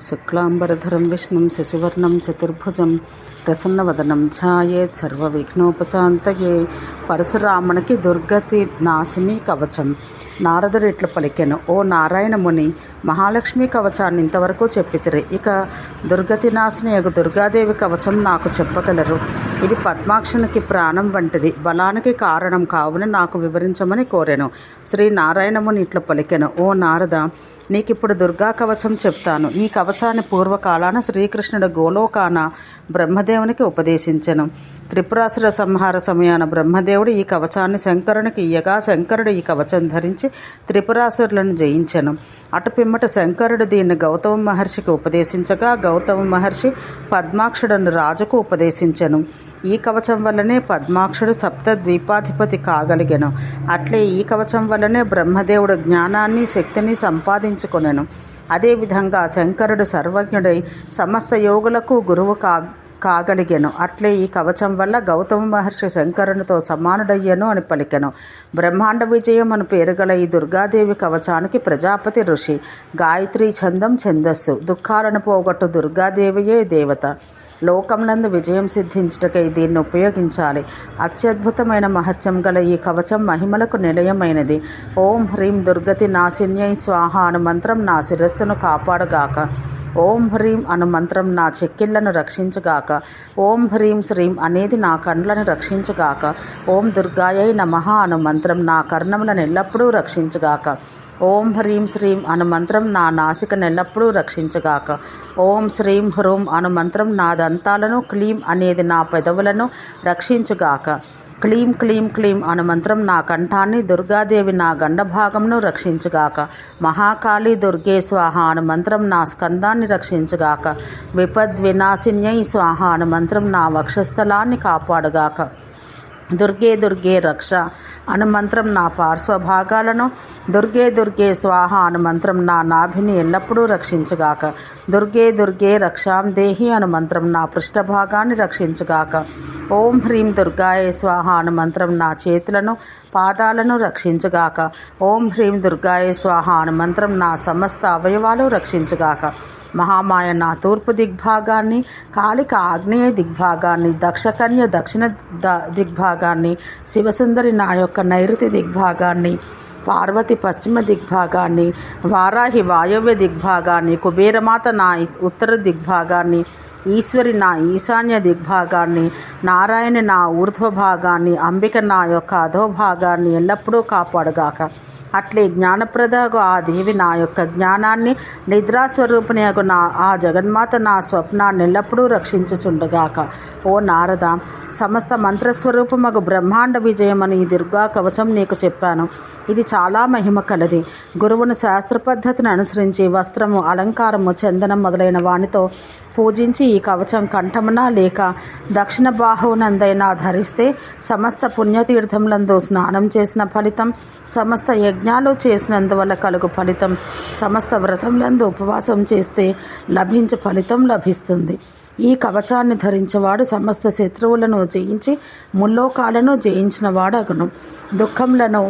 శుక్లాంబరధరం విష్ణుం శశివర్ణం చతుర్భుజం ప్రసన్నవదనం ఛాయేత్ సర్వవిఘ్నోపశాంతయే. పరశురామునికి దుర్గతి నాశిని కవచం. నారదుడు ఇట్లు పలికెను: ఓ నారాయణముని, మహాలక్ష్మి కవచాన్ని ఇంతవరకు చెప్పితిరి. ఇక దుర్గతి నాశిని యగు దుర్గాదేవి కవచం నాకు చెప్పగలరు. ఇది పద్మాక్షనికి ప్రాణం వంటిది, బలానికి కారణం కావున నాకు వివరించమని కోరెను. శ్రీ నారాయణముని ఇట్లు పలికెను: ఓ నారద, నీకిప్పుడు దుర్గా కవచం చెప్తాను. ఈ కవచాన్ని పూర్వకాలాన శ్రీకృష్ణుడు గోలోకాన బ్రహ్మదేవునికి ఉపదేశించెను. త్రిపురాసుర సంహార సమయాన బ్రహ్మదేవుడు ఈ కవచాన్ని శంకరునికి ఇయ్యగా, శంకరుడు ఈ కవచం ధరించి త్రిపురాసురులను జయించెను. అటు పిమ్మట శంకరుడు దీన్ని గౌతమ మహర్షికి ఉపదేశించగా, గౌతమ మహర్షి పద్మాక్షుడను రాజుకు ఉపదేశించెను. ఈ కవచం వల్లనే పద్మాక్షుడు సప్తద్వీపాధిపతి కాగలిగెను. అట్లే ఈ కవచం వల్లనే బ్రహ్మదేవుడు జ్ఞానాన్ని శక్తిని సంపాదించుకొనెను. అదేవిధంగా శంకరుడు సర్వజ్ఞుడై సమస్త యోగులకు గురువు కాగలిగెను. అట్లే ఈ కవచం వల్ల గౌతమ మహర్షి శంకరునితో సమానుడయ్యను అని పలికెను. బ్రహ్మాండ విజయం అని పేరుగల ఈ దుర్గాదేవి కవచానికి ప్రజాపతి ఋషి, గాయత్రీ ఛందం ఛందస్సు. దుఃఖాలను పోగొట్టు దుర్గాదేవియే దేవత. లోకములందు విజయం సిద్ధించుటకై దీన్ని ఉపయోగించాలి. అత్యద్భుతమైన మహత్యం గల ఈ కవచం మహిమలకు నిలయమైనది. ఓం హ్రీం దుర్గతి నాశిన్యై స్వాహ అను మంత్రం నా శిరస్సును కాపాడుగాక. ఓం హ్రీం అను మంత్రం నా చెక్కిళ్లను రక్షించుగాక. ఓం హ్రీం శ్రీం అనేది నా కండ్లను రక్షించుగాక. ఓం దుర్గాయై నమః అను మంత్రం నా కర్ణములను ఎల్లప్పుడూ రక్షించుగాక. ఓం హ్రీం శ్రీం అను మంత్రం నా నాసికను ఎల్లప్పుడూ రక్షించుగాక. ఓం శ్రీం హ్రూం అను మంత్రం నా దంతాలను, క్లీం అనేది నా పెదవులను రక్షించుగాక. క్లీం క్లీం క్లీం అను మంత్రం నా కంఠాన్ని, దుర్గాదేవి నా గండభాగంను రక్షించుగాక. మహాకాళీ దుర్గే స్వాహ అను మంత్రం నా స్కందాన్ని రక్షించుగాక. విపద్వినాశిన్యై స్వాహ అను మంత్రం నా వక్షస్థలాన్ని కాపాడుగాక. దుర్గే దుర్గే రక్ష అను మంత్రం నా పార్శ్వభాగాలను, దుర్గే దుర్గే స్వాహ అను మంత్రం నా నాభిని ఎల్లప్పుడూ రక్షించుగాక. దుర్గే దుర్గే రక్షాం దేహి అను మంత్రం నా పృష్ఠభాగాన్ని రక్షించుగాక. ఓం హ్రీం దుర్గాయ స్వాహ అను మంత్రం నా చేతులను, పాదాలను రక్షించుగాక. ఓం హ్రీం దుర్గాయ స్వాహ అను మంత్రం నా సమస్త అవయవాలు రక్షించుగాక. మహామాయ నా తూర్పు దిగ్భాగాన్ని, కాళిక ఆగ్నేయ దిగ్భాగాన్ని, దక్షకన్య దక్షిణ దిగ్భాగాన్ని, శివసుందరి నా యొక్క నైరుతి దిగ్భాగాన్ని, పార్వతి పశ్చిమ దిగ్భాగాన్ని, వారాహి వాయవ్య దిగ్భాగాన్ని, కుబేరమాత నా ఉత్తర దిగ్భాగాన్ని, ఈశ్వరి నా ఈశాన్య దిగ్భాగాన్ని, నారాయణ నా ఊర్ధ్వభాగాన్ని, అంబిక నా యొక్క అధోభాగాన్ని ఎల్లప్పుడూ కాపాడుగాక. అట్లే జ్ఞానప్రదగు ఆ దేవి నా యొక్క జ్ఞానాన్ని, నిద్రాస్వరూపిణియగు ఆ జగన్మాత నా స్వప్నాన్ని ఎల్లప్పుడూ రక్షించుచుండుగాక. ఓ నారద, సమస్త మంత్రస్వరూపమగు బ్రహ్మాండ విజయమని ఈ దుర్గా కవచం నీకు చెప్పాను. ఇది చాలా మహిమ కలది. గురువును శాస్త్ర పద్ధతిని అనుసరించి వస్త్రము, అలంకారము, చందనం మొదలైన వానితో పూజించి ఈ కవచం కంఠమున లేక దక్షిణ బాహువునందైనా ధరిస్తే సమస్త పుణ్యతీర్థములందు స్నానం చేసిన ఫలితం, సమస్త యజ్ఞాలు చేసినందువల్ల కలుగు ఫలితం, సమస్త వ్రతములందు ఉపవాసం చేస్తే లభించే ఫలితం లభిస్తుంది. ఈ కవచాన్ని ధరించేవాడు సమస్త శత్రువులను జయించి ముల్లోకాలను జయించినవాడు అగును. దుఃఖములను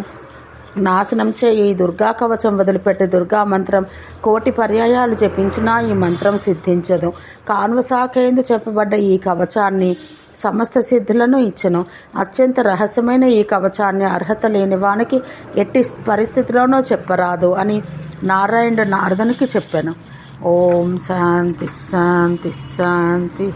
నాశనం చేయి ఈ దుర్గా కవచం వదిలిపెట్టి దుర్గా మంత్రం 1,000 పర్యాయాలు జపించినా ఈ మంత్రం సిద్ధించదు. కాన్వసాకేందు చెప్పబడ్డ ఈ కవచాన్ని సమస్త సిద్ధులను ఇచ్చెను. అత్యంత రహస్యమైన ఈ కవచాన్ని అర్హత లేని వానికి ఎట్టి పరిస్థితిలోనూ చెప్పరాదు అని నారాయణుడు నారదునికి చెప్పాను. ఓం శాంతి శాంతి శాంతి.